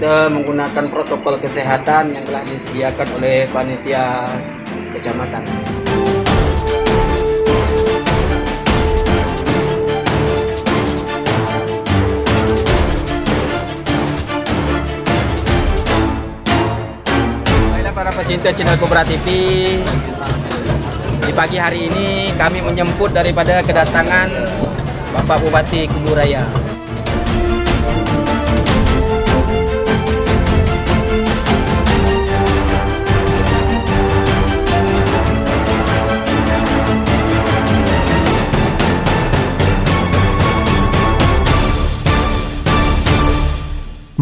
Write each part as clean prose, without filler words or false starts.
kita menggunakan protokol kesehatan yang telah disediakan oleh panitia kecamatan. Baiklah para pecinta channel Kobra TV, di pagi hari ini kami menyambut daripada kedatangan Bapak Bupati Kubu Raya.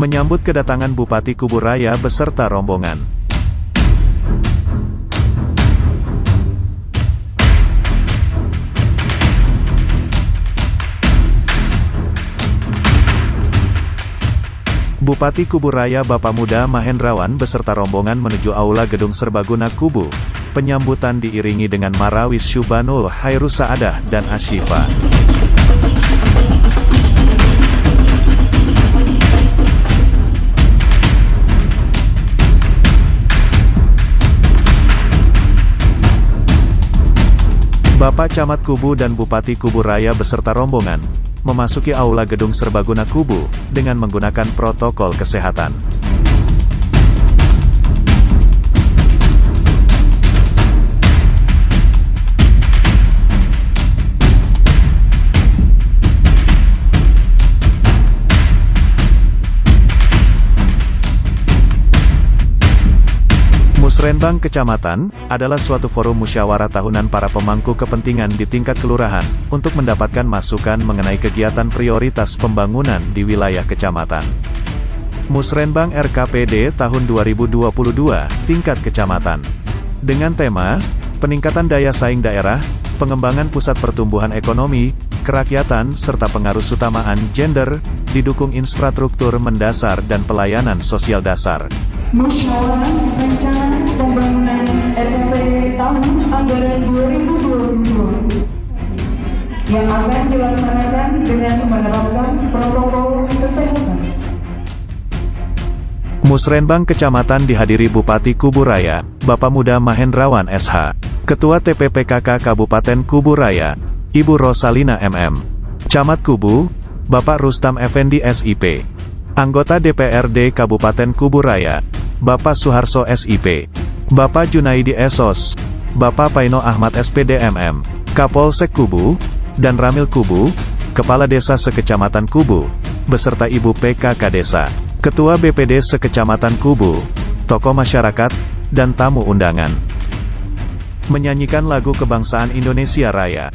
Menyambut kedatangan Bupati Kubu Raya beserta rombongan. Bupati Kubu Raya Bapak Muda Mahendrawan beserta rombongan menuju Aula Gedung Serbaguna Kubu. Penyambutan diiringi dengan Marawis Syubanul Hairus Saadah dan Asyifa. Bapak Camat Kubu dan Bupati Kubu Raya beserta rombongan memasuki Aula Gedung Serbaguna Kubu dengan menggunakan protokol kesehatan. Musrenbang Kecamatan adalah suatu forum musyawarah tahunan para pemangku kepentingan di tingkat kelurahan untuk mendapatkan masukan mengenai kegiatan prioritas pembangunan di wilayah kecamatan. Musrenbang RKPD tahun 2022 tingkat kecamatan. Dengan tema, peningkatan daya saing daerah, pengembangan pusat pertumbuhan ekonomi, kerakyatan serta pengarusutamaan gender, didukung infrastruktur mendasar dan pelayanan sosial dasar. Musyawarah Rencana Pembangunan RKPD tahun anggaran 2022 yang akan dilaksanakan dengan menerapkan protokol kesehatan. Musrenbang Kecamatan dihadiri Bupati Kubu Raya, Bapak Muda Mahendrawan SH, Ketua TPPKK Kabupaten Kubu Raya, Ibu Rosalina MM, Camat Kubu, Bapak Rustam Effendi SIP, Anggota DPRD Kabupaten Kubu Raya, Bapak Suharso SIP, Bapak Junaidi Esos, Bapak Paino Ahmad SPDMM, Kapolsek Kubu, dan Ramil Kubu, Kepala Desa Sekecamatan Kubu, beserta Ibu PKK Desa, Ketua BPD Sekecamatan Kubu, tokoh masyarakat, dan tamu undangan. Menyanyikan lagu kebangsaan Indonesia Raya.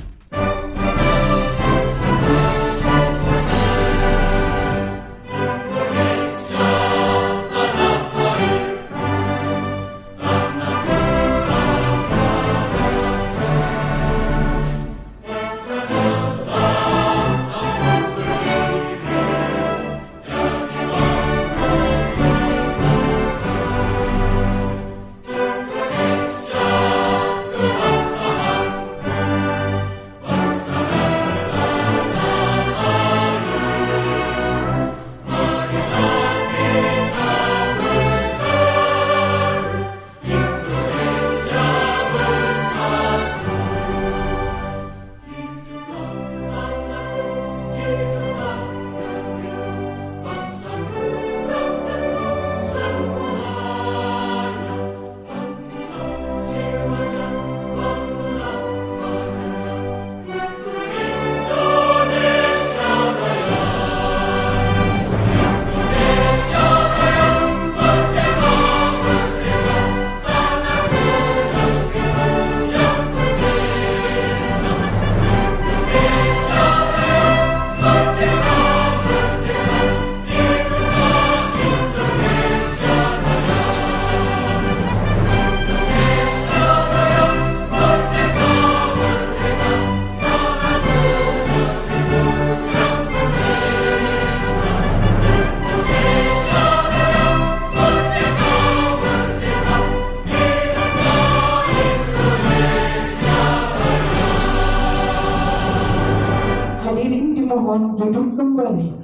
Hadirin dimohon duduk kembali.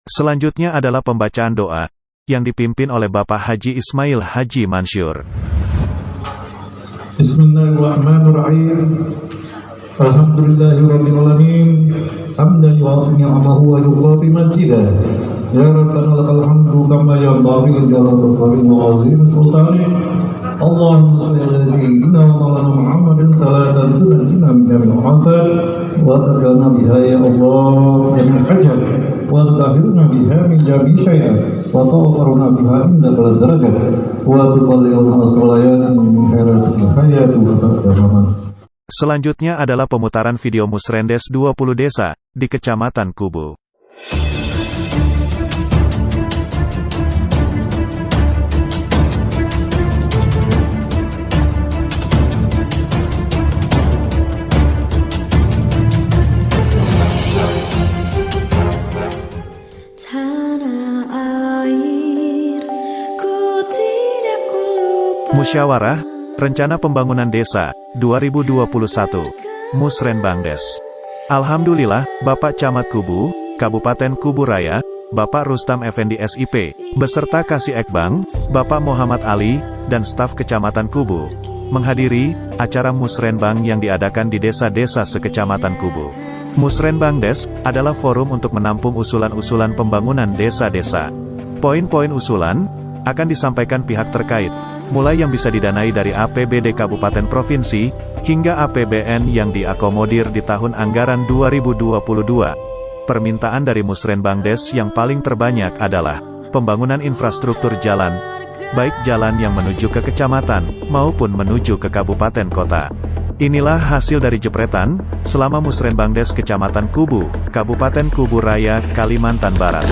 Selanjutnya adalah pembacaan doa, yang dipimpin oleh Bapak Haji Ismail Haji Mansyur. Bismillahirrahmanirrahim. Alhamdulillahirabbil alamin. Hamdan yu'ti ni'amahu wa yughfi masjidah. Ya Rabbana lakal hamdu kama yanbaghi li jalali wajhika wa 'azimi sultanik. Allahumma shalli ala sayyidina wa maulana Muhammadin salatan tunajjina min jami'il afat wa tarjana biha ya Allah min hajat wa tahhirna biha min jami'i syai'at wa ta'faruna biha innaka darajat wa tuballighuna as-salayan min khairatil hayati wa taqaddama. Selanjutnya adalah pemutaran video Musrendes 20 desa di Kecamatan Kubu. Musyawarah Rencana Pembangunan Desa 2021 Musrenbangdes. Alhamdulillah, Bapak Camat Kubu, Kabupaten Kubu Raya, Bapak Rustam Effendi SIP, beserta Kasih Ekbang, Bapak Muhammad Ali, dan staf Kecamatan Kubu, menghadiri acara Musrenbang yang diadakan di desa-desa sekecamatan Kubu. Musrenbangdes adalah forum untuk menampung usulan-usulan pembangunan desa-desa. Poin-poin usulan akan disampaikan pihak terkait, mulai yang bisa didanai dari APBD Kabupaten Provinsi, hingga APBN yang diakomodir di tahun anggaran 2022. Permintaan dari Musrenbangdes yang paling terbanyak adalah pembangunan infrastruktur jalan, baik jalan yang menuju ke kecamatan, maupun menuju ke kabupaten kota. Inilah hasil dari jepretan, selama Musrenbangdes Kecamatan Kubu, Kabupaten Kubu Raya, Kalimantan Barat.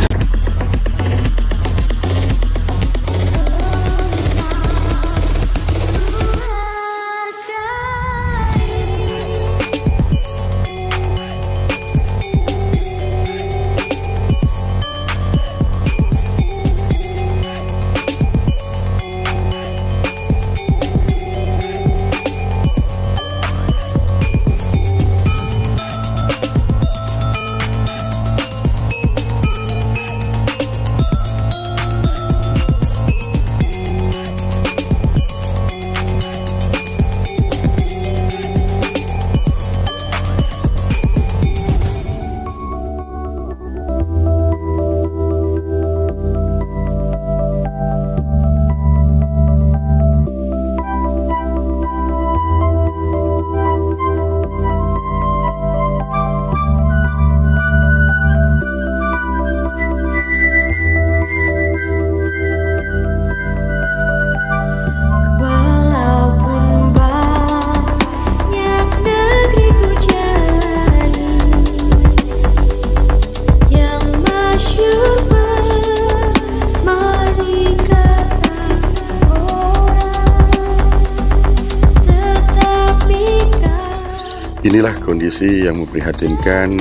Inilah kondisi yang memprihatinkan,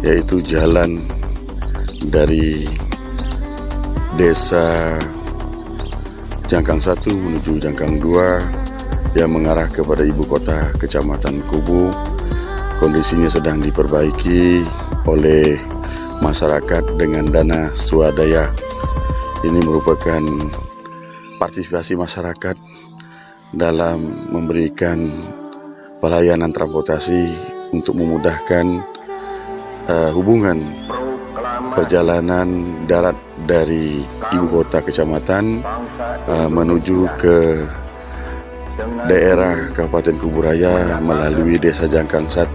yaitu jalan dari desa Jangkang 1 menuju Jangkang 2 yang mengarah kepada ibu kota Kecamatan Kubu. Kondisinya sedang diperbaiki oleh masyarakat dengan dana swadaya. Ini merupakan partisipasi masyarakat dalam memberikan pelayanan transportasi untuk memudahkan hubungan perjalanan darat dari ibu kota kecamatan menuju ke daerah Kabupaten Kubu Raya melalui desa Jangkang 1,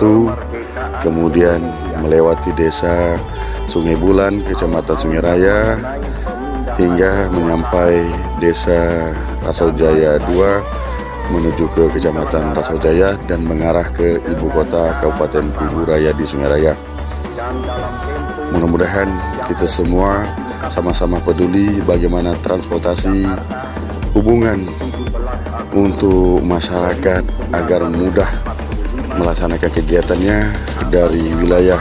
kemudian melewati desa Sungai Bulan, Kecamatan Sungai Raya, hingga menyampai desa Rasaujaya 2 menuju ke Kecamatan Rasaujaya dan mengarah ke ibu kota Kabupaten Kubu Raya di Sungai Raya. Mudah-mudahan kita semua sama-sama peduli bagaimana transportasi hubungan untuk masyarakat agar mudah melaksanakan kegiatannya dari wilayah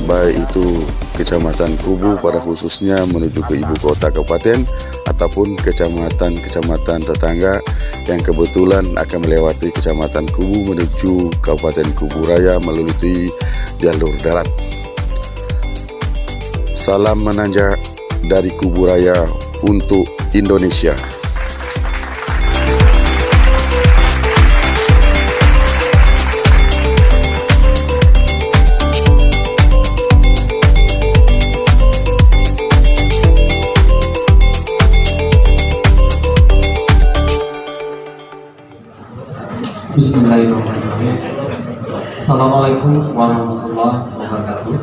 baik itu Kecamatan Kubu pada khususnya menuju ke ibu kota kabupaten ataupun kecamatan-kecamatan tetangga yang kebetulan akan melewati Kecamatan Kubu menuju Kabupaten Kubu Raya melalui jalur darat. Salam menanjak dari Kuburaya untuk Indonesia. Bismillahirrahmanirrahim. Assalamualaikum warahmatullahi wabarakatuh.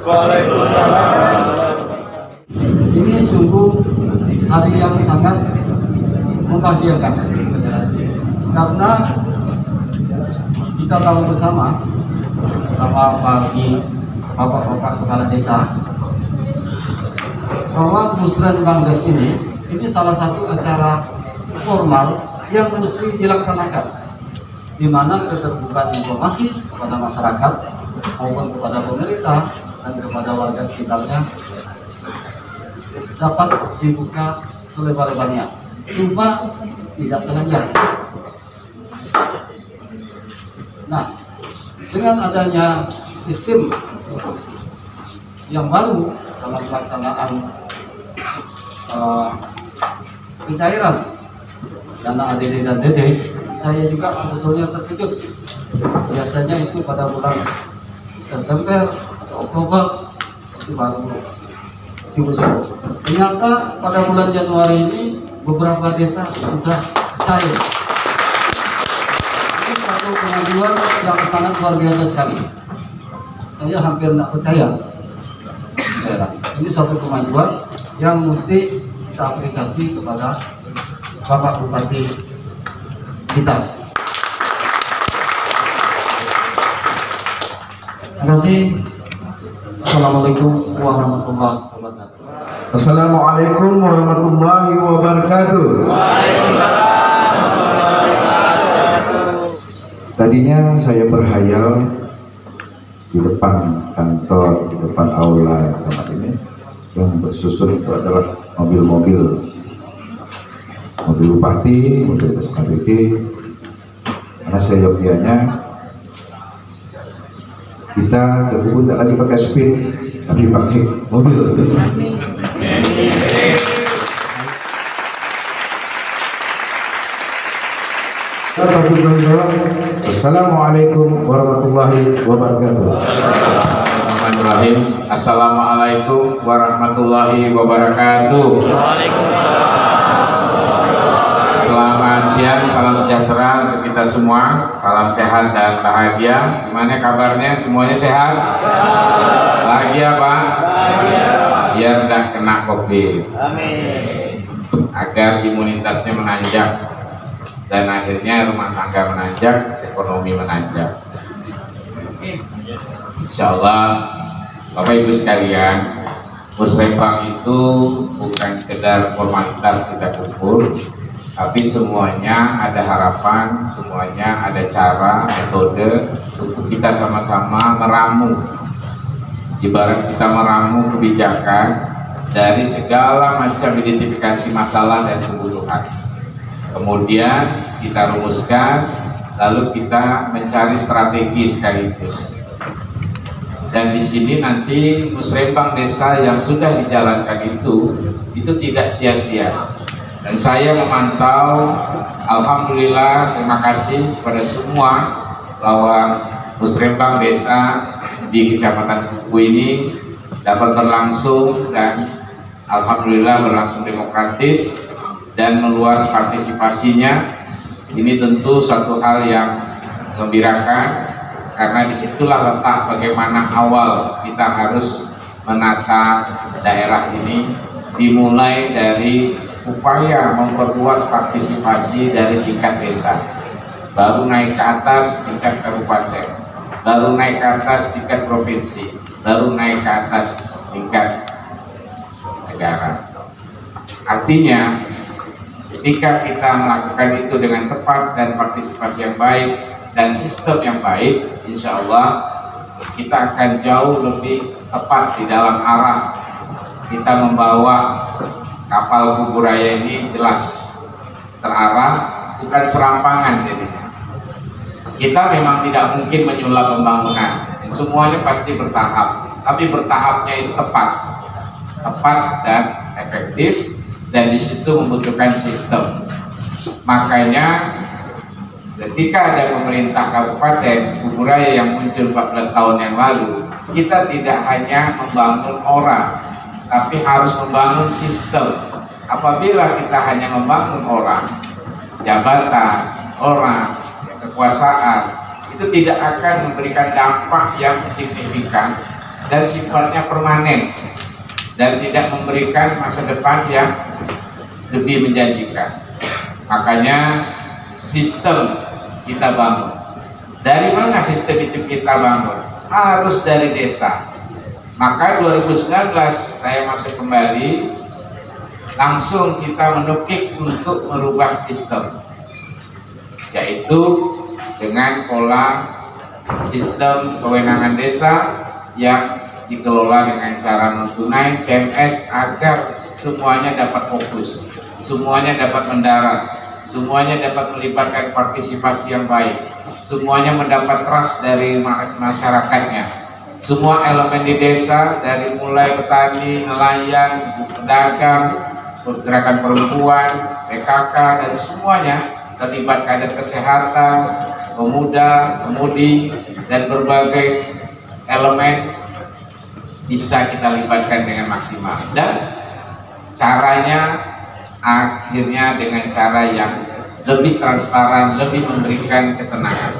Ini sungguh hari yang sangat membahagiakan karena kita tahu bersama bagi bapak-bapak kepala desa bahwa Musrenbang Des ini salah satu acara formal yang mesti dilaksanakan, di mana keterbukaan informasi kepada masyarakat maupun kepada pemerintah dan kepada warga sekitarnya dapat dibuka selebar-lebarnya, cuma tidak terlayar. Nah, dengan adanya sistem yang baru dalam pelaksanaan pencairan dana ADD dan DD, saya juga sebetulnya terkejut. Biasanya itu pada bulan September atau Oktober itu baru sibuk-sibuk. Ternyata pada bulan Januari ini beberapa desa sudah cair. Ini satu kemajuan yang sangat luar biasa sekali. Saya hampir tidak percaya. Ini suatu kemajuan yang mesti kita apresiasi kepada Bapak Bupati kita. Terima kasih. Assalamualaikum warahmatullahi wabarakatuh. Assalamualaikum warahmatullahi wabarakatuh. Tadinya saya berhayal di depan kantor, di depan aula tempat ini yang bersusun itu adalah mobil bupati, mobil SKPD. Karena saya yogyanya kita ke kebun tidak lagi pakai speed, tapi pakai mobil. Assalamualaikum warahmatullahi wabarakatuh. Bismillahirrahmanirrahim. Assalamualaikum warahmatullahi wabarakatuh. Selamat siang, salam sejahtera untuk kita semua. Salam sehat dan bahagia. Gimana kabarnya? Semuanya sehat? Bahagia Pak? Biar tidak kena COVID. Agar imunitasnya menanjak dan akhirnya rumah tangga menanjak, ekonomi menanjak. Insya Allah, Bapak Ibu sekalian, Musrenbang itu bukan sekedar formalitas kita kumpul, tapi semuanya ada harapan, semuanya ada cara, metode untuk kita sama-sama meramu. Ibarat kita meramu kebijakan dari segala macam identifikasi masalah dan kebutuhan. Kemudian kita rumuskan, lalu kita mencari strategi sekaligus. Dan di sini nanti Musrenbang desa yang sudah dijalankan itu tidak sia-sia. Dan saya memantau, alhamdulillah, terima kasih kepada semua bahwa Musrenbang desa di Kecamatan Kubu ini dapat berlangsung dan alhamdulillah berlangsung demokratis dan meluas partisipasinya. Ini tentu satu hal yang menggembirakan, karena disitulah letak bagaimana awal kita harus menata daerah ini, dimulai dari upaya memperluas partisipasi dari tingkat desa, baru naik ke atas tingkat kabupaten, baru naik ke atas tingkat provinsi, baru naik ke atas tingkat negara. Artinya ketika kita melakukan itu dengan tepat dan partisipasi yang baik dan sistem yang baik, insya Allah kita akan jauh lebih tepat di dalam arah kita membawa kapal Kuburaya ini jelas terarah, bukan serampangan jadinya. Kita memang tidak mungkin menyulap pembangunan, semuanya pasti bertahap, tapi bertahapnya itu tepat. tepat dan efektif, dan di situ membutuhkan sistem. Makanya ketika ada pemerintah Kabupaten Kuburaya yang muncul 14 tahun yang lalu, kita tidak hanya membangun orang, tapi harus membangun sistem. Apabila kita hanya membangun orang, jabatan, orang, kekuasaan, itu tidak akan memberikan dampak yang signifikan dan sifatnya permanen, dan tidak memberikan masa depan yang lebih menjanjikan. Makanya sistem kita bangun. Dari mana sistem itu kita bangun? Harus dari desa. Maka 2019 saya masuk kembali, langsung kita menukik untuk merubah sistem, yaitu dengan pola sistem kewenangan desa yang dikelola dengan cara non tunai CMS, agar semuanya dapat fokus, semuanya dapat mendarat, semuanya dapat melibatkan partisipasi yang baik, semuanya mendapat trust dari masyarakatnya. Semua elemen di desa, dari mulai petani, nelayan, pedagang, pergerakan perempuan, PKK, dan semuanya terlibat, kader kesehatan, pemuda, pemudi, dan berbagai elemen bisa kita libatkan dengan maksimal. Dan caranya akhirnya dengan cara yang lebih transparan, lebih memberikan ketenangan.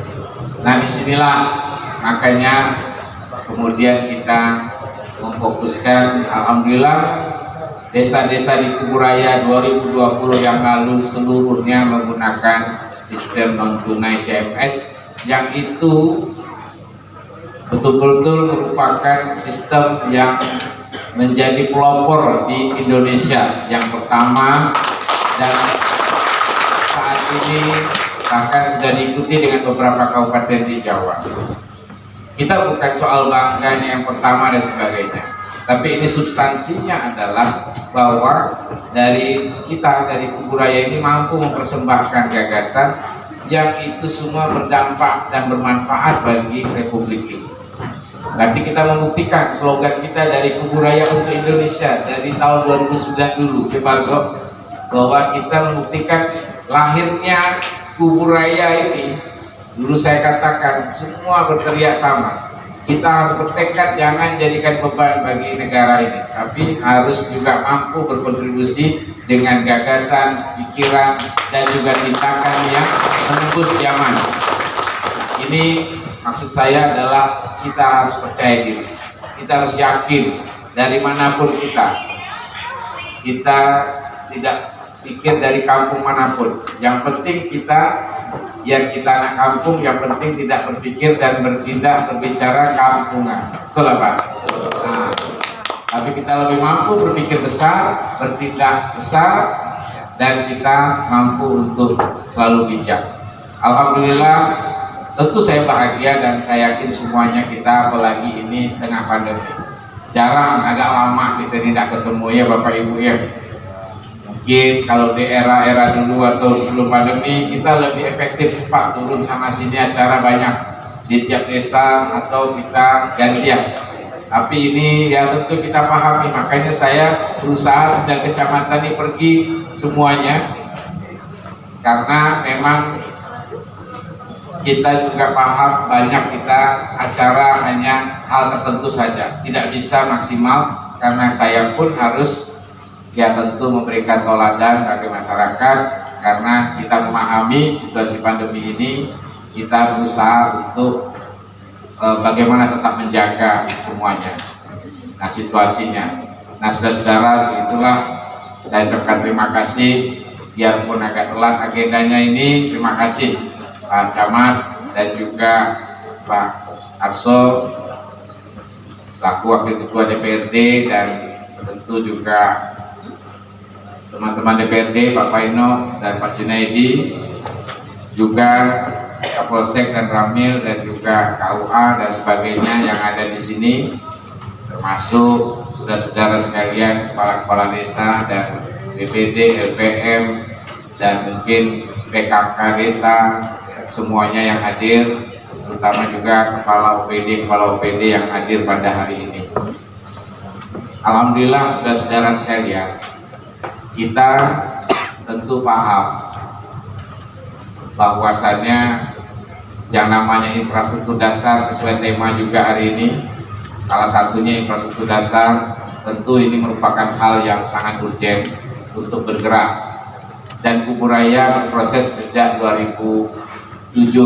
Nah, disinilah makanya kemudian kita memfokuskan, alhamdulillah, desa-desa di Kuburaya 2020 yang lalu seluruhnya menggunakan sistem non tunai CMS, yang itu betul-betul merupakan sistem yang menjadi pelopor di Indonesia yang pertama, dan saat ini bahkan sudah diikuti dengan beberapa kabupaten di Jawa. Kita bukan soal bangganya yang pertama dan sebagainya, tapi ini substansinya adalah bahwa dari kita, dari Kuburaya ini mampu mempersembahkan gagasan yang itu semua berdampak dan bermanfaat bagi Republik ini. Berarti kita membuktikan slogan kita dari Kuburaya untuk Indonesia dari tahun 2009 dulu, Keparso, bahwa kita membuktikan lahirnya Kuburaya ini. Dulu saya katakan semua berteriak sama, kita harus bertekad jangan jadikan beban bagi negara ini, tapi harus juga mampu berkontribusi dengan gagasan, pikiran, dan juga tindakan yang menembus zaman. Ini maksud saya adalah kita harus percaya diri, kita harus yakin dari manapun kita tidak pikir dari kampung manapun, yang penting kita, biar kita anak kampung, yang penting tidak berpikir dan bertindak berbicara kampungan, betul Pak? Nah, tapi kita lebih mampu berpikir besar, bertindak besar, dan kita mampu untuk selalu bijak. Alhamdulillah, tentu saya bahagia dan saya yakin semuanya kita, apalagi ini tengah pandemi, jarang, agak lama kita tidak ketemu ya Bapak Ibu ya. Mungkin kalau di era-era dulu atau sebelum pandemi kita lebih efektif, cepat turun sana sini acara banyak di tiap desa atau kita gantian. Tapi ini ya tentu kita pahami, makanya saya berusaha sejak kecamatan ini pergi semuanya, karena memang kita juga paham banyak kita acara hanya hal tertentu saja, tidak bisa maksimal, karena saya pun harus ya tentu memberikan toladan bagi masyarakat, karena kita memahami situasi pandemi ini, kita berusaha untuk bagaimana tetap menjaga semuanya, nah situasinya. Nah saudara-saudara, itulah saya ucapkan terima kasih, biarpun agak telat agendanya ini. Terima kasih Pak Camat dan juga Pak Arso selaku Wakil Ketua DPRD, dan tentu juga teman-teman DPRD, Pak Paino dan Pak Junaidi, juga Kapolsek dan Ramil, dan juga KUA dan sebagainya yang ada di sini, termasuk saudara-saudara sekalian, kepala-kepala desa dan BPD, LPM, dan mungkin PKK desa, semuanya yang hadir, terutama juga kepala OPD yang hadir pada hari ini. Alhamdulillah saudara-saudara sekalian, kita tentu paham bahwasannya yang namanya infrastruktur dasar sesuai tema juga hari ini, salah satunya infrastruktur dasar, tentu ini merupakan hal yang sangat urgent untuk bergerak. Dan Kuburaya berproses sejak 2007,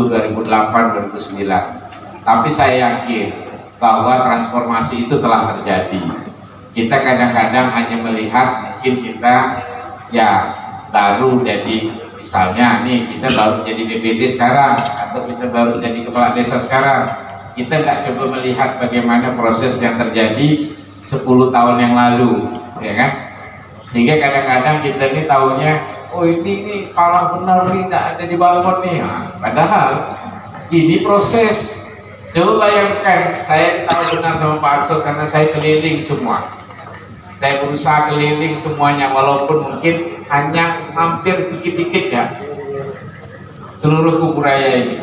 2008, 2009. Tapi saya yakin bahwa transformasi itu telah terjadi. Kita kadang-kadang hanya melihat mungkin kita ya baru jadi, misalnya nih kita baru jadi BPD sekarang, atau kita baru jadi kepala desa sekarang. Kita nggak coba melihat bagaimana proses yang terjadi 10 tahun yang lalu, ya kan? Sehingga kadang-kadang kita ini taunya, oh ini parah benar nih, nggak ada dibangun nih. Nah, padahal ini proses. Coba bayangkan, saya tahu benar sama Pak Arso karena saya keliling semua. Saya berusaha keliling semuanya, walaupun mungkin hanya hampir dikit-dikit ya, seluruh Kuburaya ini.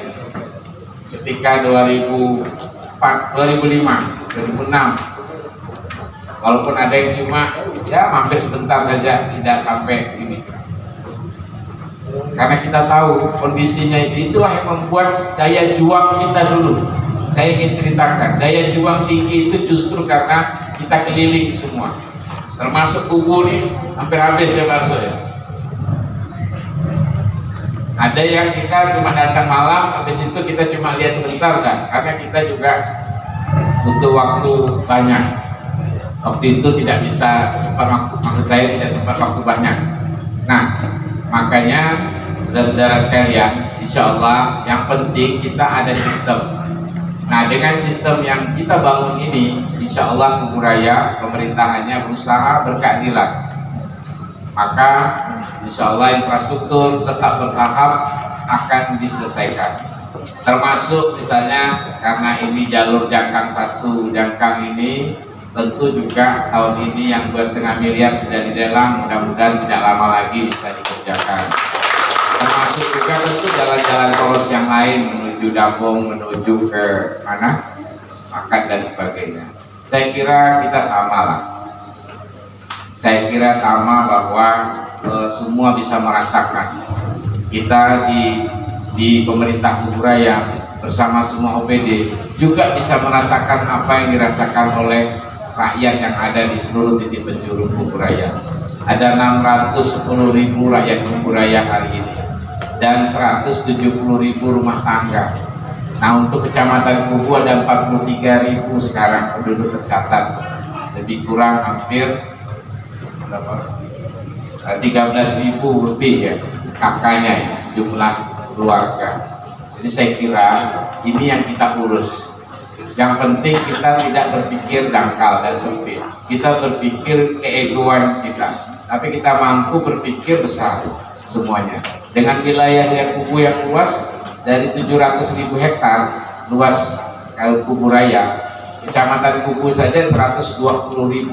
Ketika 2004, 2005, 2006, walaupun ada yang cuma ya hampir sebentar saja, tidak sampai ini. Karena kita tahu kondisinya itulah yang membuat daya juang kita dulu. Saya ingin ceritakan, daya juang tinggi itu justru karena kita keliling semua, termasuk Kubu nih hampir habis ya Pak Arso ya. Ada yang kita cuma datang malam, habis itu kita cuma lihat sebentar kan, karena kita juga butuh waktu banyak. Waktu itu tidak bisa sempat waktu, maksud saya tidak sempat waktu banyak. Nah, makanya saudara-saudara sekalian, insya Allah yang penting kita ada sistem. Nah, dengan sistem yang kita bangun ini, insya Allah Kuburaya pemerintahannya berusaha berkeadilan. Maka insya Allah infrastruktur tetap bertahap akan diselesaikan. Termasuk misalnya karena ini jalur Jangkang 1, Jangkang ini tentu juga tahun ini yang 2,5 miliar sudah dilelang, mudah-mudahan tidak lama lagi bisa dikerjakan. Termasuk juga tentu jalan-jalan poros yang lain menuju Dabong, menuju ke mana, Makan dan sebagainya. Saya kira kita sama lah. Saya kira sama bahwa semua bisa merasakan. Kita di pemerintah Kuburaya bersama semua OPD juga bisa merasakan apa yang dirasakan oleh rakyat yang ada di seluruh titik penjuru Kuburaya. Ada 610.000 rakyat Kuburaya hari ini dan 170.000 rumah tangga. Nah, untuk kecamatan Kubu ada 43.000 sekarang penduduk tercatat, lebih kurang hampir 13.000 lebih ya kakaknya ya, jumlah keluarga. Jadi saya kira ini yang kita urus. Yang penting kita tidak berpikir dangkal dan sempit. Kita berpikir keegoan kita, tapi kita mampu berpikir besar semuanya. Dengan wilayah yang Kubu yang luas dari 700.000 hektar luas Kuburaya, kecamatan Kubu saja 120.000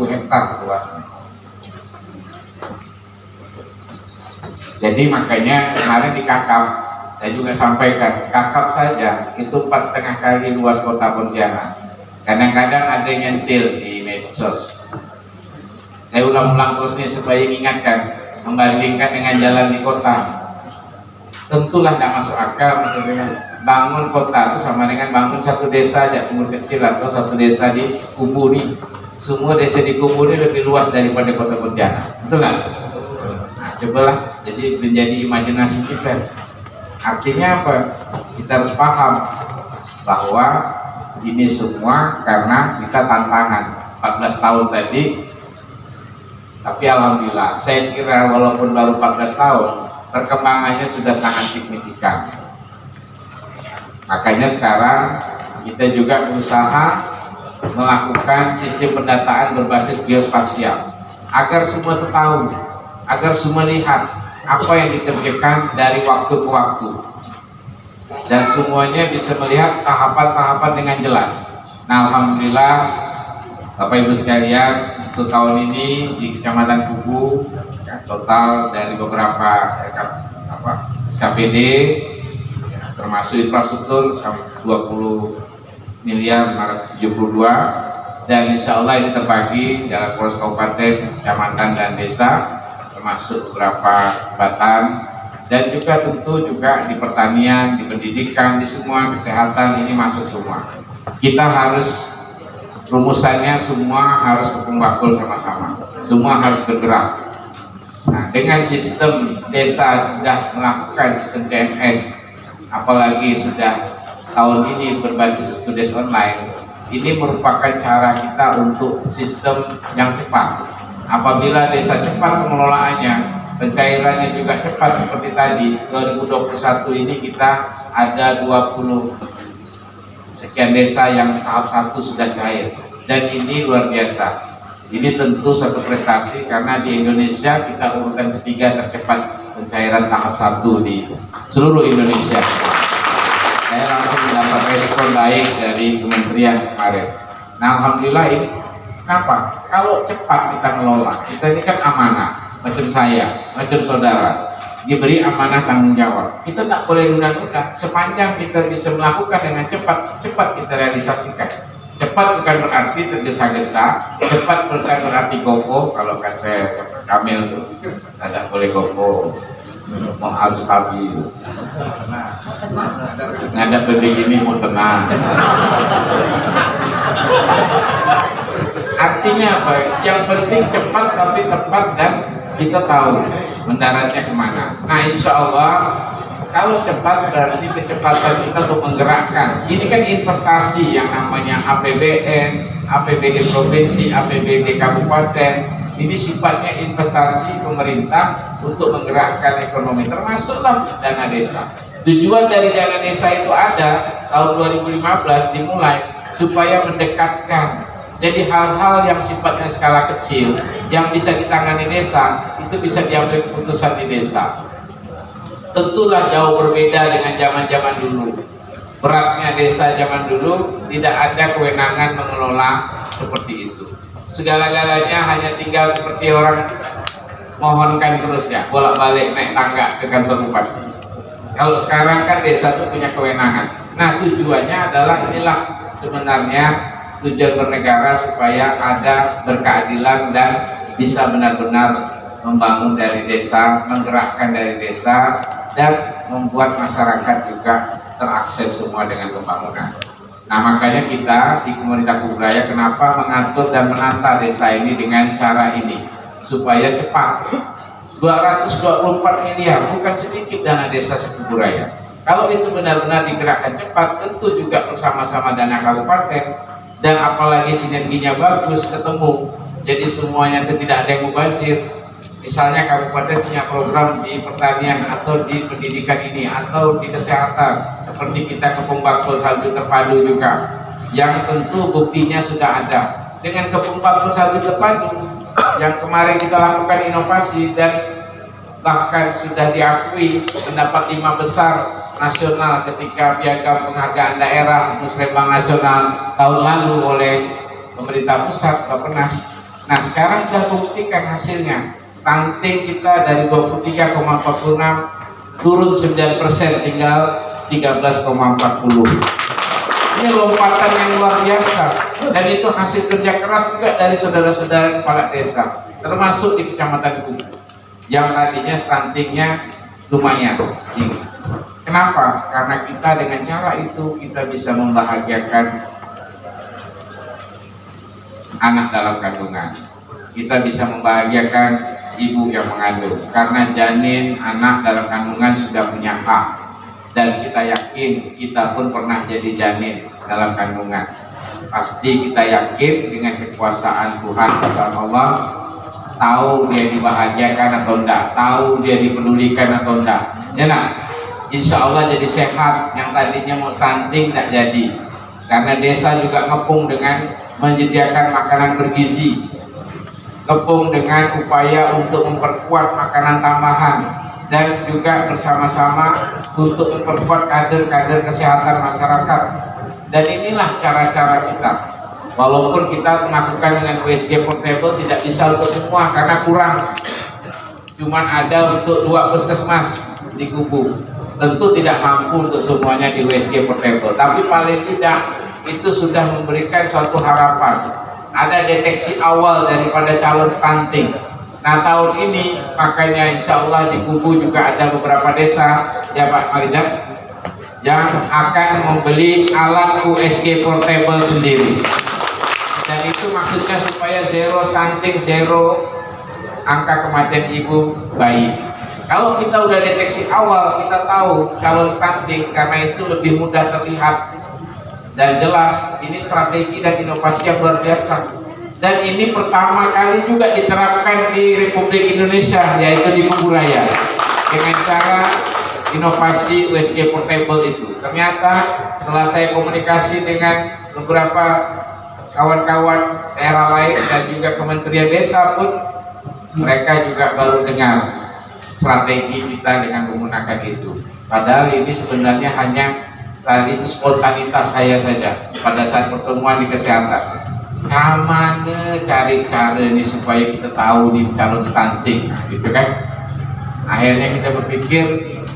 hektar luasnya. Jadi makanya kemarin di Kakap saya juga sampaikan, Kakap saja itu 4,5 kali luas kota Pontianak. Kadang-kadang ada yang nyentil di medsos. Saya ulang-ulang terus nih supaya ingatkan, membandingkan dengan jalan di kota. Tentulah tidak masuk akal bangun kota itu sama dengan bangun satu desa aja, umur kecil atau satu desa di Kubu nih. Semua desa di Kubu ini lebih luas daripada kota Pontianak, betul nggak? Nah, cobalah jadi menjadi imajinasi kita. Artinya apa? Kita harus paham bahwa ini semua karena kita tantangan 14 tahun tadi. Tapi alhamdulillah, saya kira walaupun baru 14 tahun, perkembangannya sudah sangat signifikan. Makanya sekarang kita juga berusaha melakukan sistem pendataan berbasis geospasial agar semua tahu, agar semua lihat apa yang dikerjakan dari waktu ke waktu, dan semuanya bisa melihat tahapan-tahapan dengan jelas. Nah, alhamdulillah Bapak Ibu sekalian, untuk tahun ini di Kecamatan Kubu ya, total dari beberapa SKPD ya, termasuk infrastruktur 20 miliar 572, dan insya Allah ini terbagi dalam proses kabupaten, kecamatan, dan desa, termasuk beberapa jabatan, dan juga tentu juga di pertanian, di pendidikan, di semua kesehatan ini masuk semua. Kita harus rumusannya semua harus kepung bakul sama-sama, semua harus bergerak. Nah, dengan sistem desa sudah melakukan sistem CMS, apalagi sudah tahun ini berbasis Kudes online, ini merupakan cara kita untuk sistem yang cepat. Apabila desa cepat pengelolaannya, pencairannya juga cepat seperti tadi. 2021 ini kita ada 20 sekian desa yang tahap 1 sudah cair, dan ini luar biasa. Ini tentu suatu prestasi karena di Indonesia kita urutan ketiga tercepat pencairan tahap 1 di seluruh Indonesia. Saya langsung mendapat respon baik dari kementerian kemarin. Nah, alhamdulillah ini kenapa? Kalau cepat kita ngelola, kita ini kan amanah, macam saya, macam saudara, diberi amanah tanggung jawab. Kita tak boleh nunda-nunda. Sepanjang kita bisa melakukan dengan cepat, cepat kita realisasikan. Cepat bukan berarti tergesa-gesa, cepat bukan berarti gopo. Kalau kata Kamil tuh, tidak boleh gopo, mau harus stabil. Nggak begini mau tenang. Artinya apa? Yang penting cepat tapi tepat, dan kita tahu mendaratnya kemana. Nah, insya Allah kalau cepat berarti kecepatan kita untuk menggerakkan. Ini kan investasi yang namanya APBN, APBD provinsi, APBD kabupaten. Ini sifatnya investasi pemerintah untuk menggerakkan ekonomi, termasuklah dana desa. Tujuan dari dana desa itu ada tahun 2015 dimulai supaya mendekatkan. Jadi hal-hal yang sifatnya skala kecil yang bisa ditangani desa itu bisa diambil keputusan di desa. Tentulah jauh berbeda dengan zaman-zaman dulu. Beratnya desa zaman dulu tidak ada kewenangan mengelola seperti itu. Segala-galanya hanya tinggal seperti orang mohonkan terus ya, bolak-balik naik tangga ke kantor bupati. Kalau sekarang kan desa itu punya kewenangan. Nah, tujuannya adalah inilah sebenarnya tujuan bernegara, supaya ada berkeadilan dan bisa benar-benar membangun dari desa, menggerakkan dari desa, dan membuat masyarakat juga terakses semua dengan pembangunan. Nah, makanya kita di Komunitas Kuburaya kenapa mengatur dan menata desa ini dengan cara ini, supaya cepat. 224 miliar bukan sedikit dana desa Kuburaya. Kalau itu benar-benar digerakkan cepat, tentu juga bersama-sama dana kabupaten, dan apalagi sinerginya bagus, ketemu, jadi semuanya itu tidak ada yang mubazir. Misalnya kabupaten punya program di pertanian atau di pendidikan ini atau di kesehatan, seperti kita kepung bakul salju terpadu juga, yang tentu buktinya sudah ada. Dengan kepung bakul salju terpadu yang kemarin kita lakukan inovasi dan bahkan sudah diakui mendapat 5 besar nasional ketika piagam penghargaan daerah Musrembang nasional tahun lalu oleh pemerintah pusat, Bappenas. Nah, sekarang kita buktikan hasilnya. Stunting kita dari 23,46 turun 9%, tinggal 13,40. Ini lompatan yang luar biasa, dan itu hasil kerja keras juga dari saudara-saudara kepala desa, termasuk di Kecamatan Kubu yang tadinya stuntingnya lumayan tinggi. Kenapa? Karena kita dengan cara itu kita bisa membahagiakan anak dalam kandungan, kita bisa membahagiakan ibu yang mengandung, karena janin anak dalam kandungan sudah punya hak, dan kita yakin kita pun pernah jadi janin dalam kandungan. Pasti kita yakin dengan kekuasaan Tuhan, kekuasaan Allah, tahu dia dibahagiakan atau enggak, tahu dia dipedulikan atau enggak. Ya nah, insya Allah jadi sehat. Yang tadinya mau stunting tidak jadi, karena desa juga ngepung dengan menyediakan makanan bergizi, ngepung dengan upaya untuk memperkuat makanan tambahan, dan juga bersama-sama untuk memperkuat kader-kader kesehatan masyarakat. Dan inilah cara-cara kita. Walaupun kita melakukan dengan USG portable, tidak bisa untuk semua karena kurang. Cuman ada untuk 2 puskesmas di Kubu. Tentu tidak mampu untuk semuanya di USG portable, tapi paling tidak itu sudah memberikan suatu harapan ada deteksi awal daripada calon stunting. Nah tahun ini makanya insya Allah di Kubu juga ada beberapa desa ya Pak Marijan yang akan membeli alat USG portable sendiri, dan itu maksudnya supaya zero stunting, zero angka kematian ibu bayi. Kalau kita udah deteksi awal, kita tahu calon stunting, karena itu lebih mudah terlihat dan jelas. Ini strategi dan inovasi yang luar biasa. Dan ini pertama kali juga diterapkan di Republik Indonesia, yaitu di Kuburaya, dengan cara inovasi USG portable itu. Ternyata setelah saya komunikasi dengan beberapa kawan-kawan daerah lain dan juga Kementerian Desa pun, mereka juga baru dengar strategi kita dengan menggunakan itu. Padahal ini sebenarnya hanya tadi itu spontanitas saya saja pada saat pertemuan di kesehatan. Kamane cari cara ini supaya kita tahu nih calon stunting, gitu kan? Akhirnya kita berpikir,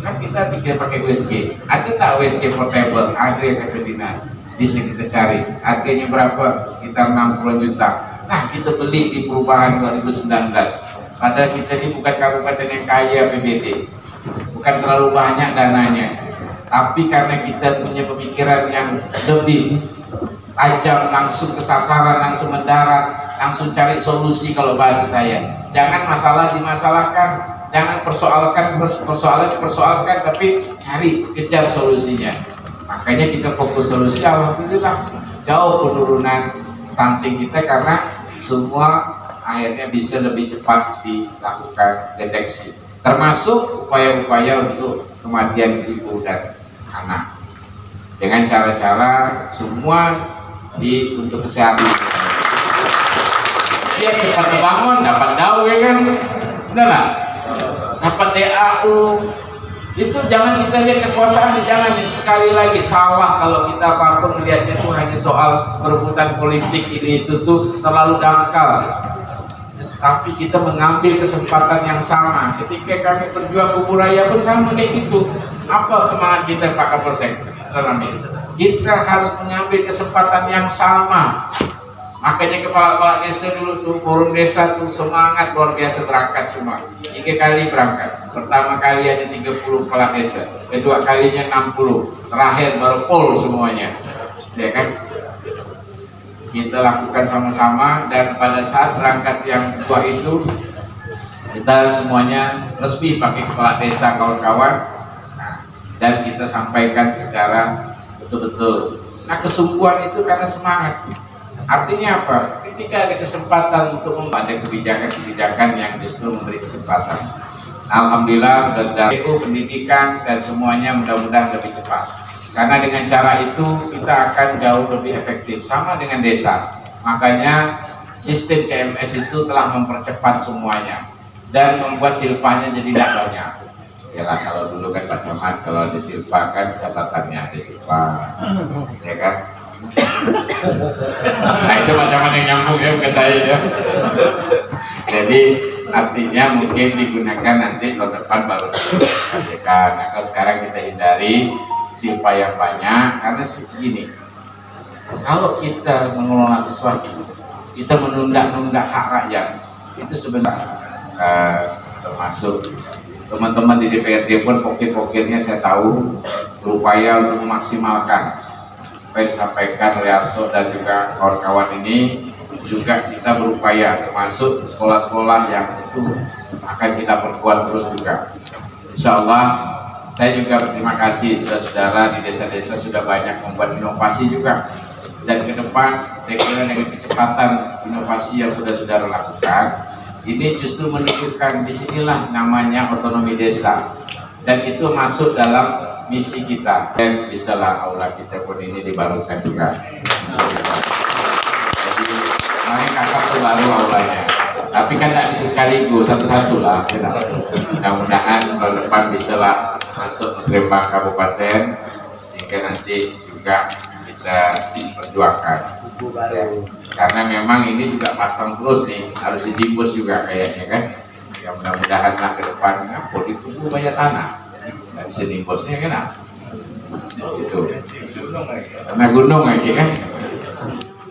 kan kita pikir pakai USG. Ada tak USG portable? Ada yang kata dinas. Bisa kita cari. Harganya berapa? Sekitar 60 juta. Nah, kita beli di perubahan 2019. Padahal kita ini bukan kabupaten yang kaya PBD, bukan terlalu banyak dananya. Tapi karena kita punya pemikiran yang lebih tajam, langsung ke sasaran, langsung mendarat, langsung cari solusi kalau bahasa saya. Jangan masalah dimasalahkan, jangan persoalan dipersoalkan, tapi cari, kejar solusinya. Makanya kita fokus solusi. Alhamdulillah jauh penurunan stunting kita karena semua akhirnya bisa lebih cepat dilakukan deteksi, termasuk upaya-upaya untuk kematian ibu dan anak dengan cara-cara semua untuk kesehatan. Dia cepat terbangun, dapat DAU ya kan, udah lah, dapat DAU. Itu jangan kita lihat kekuasaan, jangan sekali lagi salah kalau kita apa-apa melihatnya itu hanya soal perebutan politik ini itu tuh terlalu dangkal. Tapi kita mengambil kesempatan yang sama. Ketika kami berjuang Kuburaya bersama kayak gitu, apa semangat kita Pak Kapolsek? Kita harus mengambil kesempatan yang sama. Makanya kepala-kepala desa dulu tuh, forum desa tuh semangat luar biasa berangkat semua. 3 kali berangkat. Pertama kali hanya 30 kepala desa, kedua kalinya 60, terakhir baru full semuanya. Ya kan? Kita lakukan sama-sama, dan pada saat berangkat yang kedua itu kita semuanya resmi pakai kepala desa kawan-kawan, dan kita sampaikan secara betul-betul. Nah, kesungguhan itu karena semangat. Artinya apa? Ketika ada kesempatan untuk membuat kebijakan-kebijakan yang justru memberi kesempatan. Alhamdulillah sudah pendidikan dan semuanya mudah-mudahan lebih cepat. Karena dengan cara itu kita akan jauh lebih efektif, sama dengan desa. Makanya sistem CMS itu telah mempercepat semuanya dan membuat silpanya jadi tidak banyak. Yalah, kalau dulu kan Pak Camat, kalau di silpa kan catatannya di silpa, ya kan? Nah itu Pak Camat yang nyambung ya kata ya. Jadi artinya mungkin digunakan nanti tahun depan baru dikerjakan. Nah kalau sekarang kita hindari silpa yang banyak, karena segini, kalau kita mengelola sesuatu, kita menunda-nunda hak rakyat, itu sebenarnya termasuk teman-teman di DPRD pun pokir-pokirnya saya tahu berupaya untuk memaksimalkan apa yang disampaikan oleh Arso dan juga kawan-kawan ini. Juga kita berupaya termasuk sekolah-sekolah yang itu akan kita perkuat terus juga. Insya Allah saya juga berterima kasih saudara-saudara di desa-desa sudah banyak membuat inovasi juga, dan ke depan saya kira dengan kecepatan inovasi yang sudah saudara lakukan ini justru menunjukkan disinilah namanya otonomi desa, dan itu masuk dalam misi kita, dan bisalah aula kita pun ini dibarukan juga. Jadi kemarin kakak tuh baru aulanya, tapi kan tidak bisa sekaligus, satu-satu lah. Mudah-mudahan tahun depan bisalah masuk Musrembang Kabupaten, sehingga nanti juga kita diperjuangkan ya. Karena memang ini juga pasang terus nih, harus dijimbus juga kayaknya kan ya. Mudah-mudahan lah ke depan politik itu banyak tanah, nggak bisa dijimbusnya kan gitu, karena gunung lagi kan.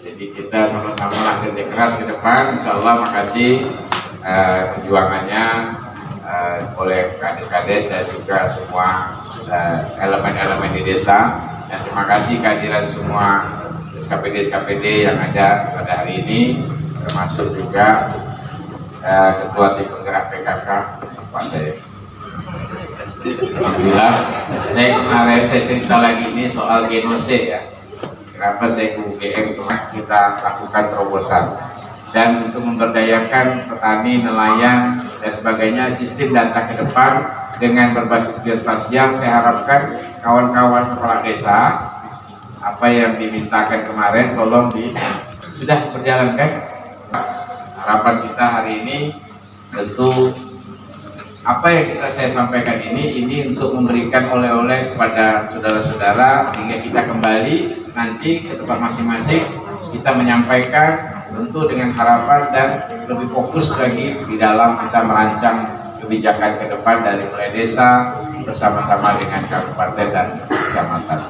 Jadi kita kita sama-sama lah kerja keras ke depan. Insya Allah makasih perjuangannya oleh kades-kades dan juga semua elemen-elemen di desa, dan terima kasih kehadiran semua SKPD yang ada pada hari ini, termasuk juga Ketua Tim Penggerak PKK Pak Dayek. Alhamdulillah, kemarin saya cerita lagi ini soal genose ya. Kenapa saya ke UGM kemarin kita lakukan terobosan, dan untuk memberdayakan petani, nelayan dan sebagainya, sistem data ke depan dengan berbasis geospasial. Saya harapkan kawan-kawan kepala desa apa yang dimintakan kemarin tolong sudah berjalan kan. Harapan kita hari ini tentu apa yang saya sampaikan ini untuk memberikan oleh-oleh kepada saudara-saudara, hingga kita kembali nanti ke tempat masing-masing kita menyampaikan, tentu dengan harapan dan lebih fokus lagi di dalam kita merancang kebijakan ke depan dari mulai desa bersama-sama dengan kabupaten dan kecamatan.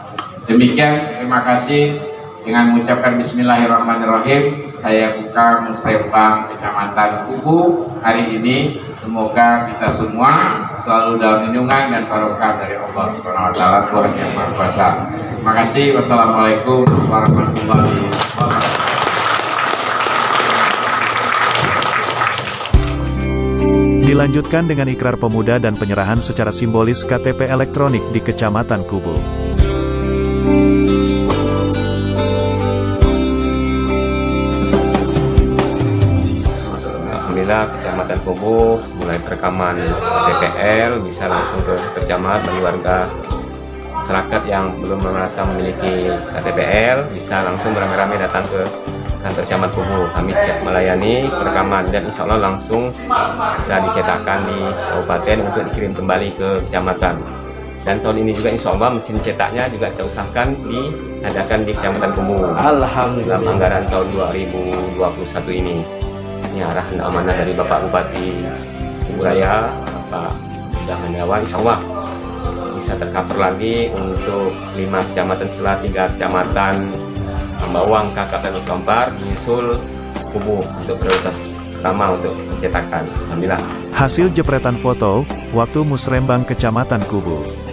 Demikian, terima kasih. Dengan mengucapkan Bismillahirrahmanirrahim, saya buka Musrembang Kecamatan Kubu hari ini. Semoga kita semua selalu dalam lindungan dan barokah dari Allah Subhanahu wa Ta'ala, Tuhan yang Maha Kuasa. Terima kasih. Wassalamualaikum warahmatullahi wabarakatuh. Dilanjutkan dengan ikrar pemuda dan penyerahan secara simbolis KTP elektronik di Kecamatan Kubu. Alhamdulillah, Kecamatan Kubu mulai perekaman KTPL bisa langsung ke Camat bagi warga masyarakat yang belum merasa memiliki KTPL bisa langsung beramai-ramai datang ke kantor Camat Kubu. Kami siap melayani perekaman dan insya Allah langsung bisa dicetakkan di kabupaten untuk dikirim kembali ke kecamatan. Dan tahun ini juga insya Allah mesin cetaknya juga kita usahakan diadakan di Kecamatan Kubu. Alhamdulillah. Dalam anggaran tahun 2021 ini. Ini arahan amanah dari Bapak Bupati Kubu Raya, Bapak Muda Mahendrawan, insya Allah bisa tercover lagi untuk 5 kecamatan setelah 3 kecamatan Ambawang, Kakap, dan Kampar menyusul Kubu untuk prioritas pertama untuk pencetakan. Alhamdulillah. Hasil jepretan foto, waktu Musrembang Kecamatan Kubu.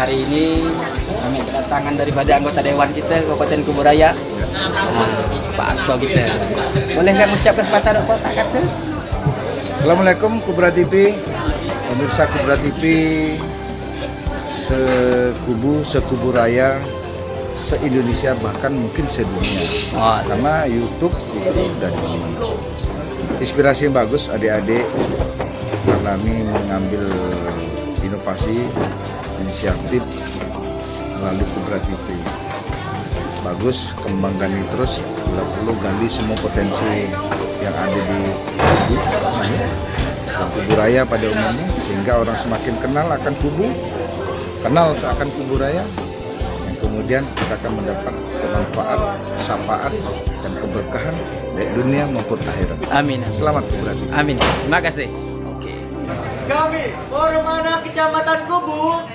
Hari ini kami kedatangan daripada anggota Dewan kita Kabupaten Kubu Raya, Pak Arso kita. Boleh nggak mengucapkan sepatah apa tak kata? Assalamualaikum Kubra TV, pemirsa Kubra TV sekubu Raya, se-Indonesia, bahkan mungkin sedunia. Karena YouTube itu dari inspirasi yang bagus adik-adik karena kami mengambil inovasi inisiatif melalui Kubra TV. Bagus, kembangkan ini terus. Bila perlu gali semua potensi yang ada di Kubu Raya pada umumnya, sehingga orang semakin kenal akan Kubu, kenal seakan Kubu Raya, yang kemudian kita akan mendapat manfaat, syafaat, dan keberkahan baik dunia maupun akhirat. Amin. Selamat Kubra TV. Amin. Terima kasih. Kami, Forum Anak Kecamatan Kubu.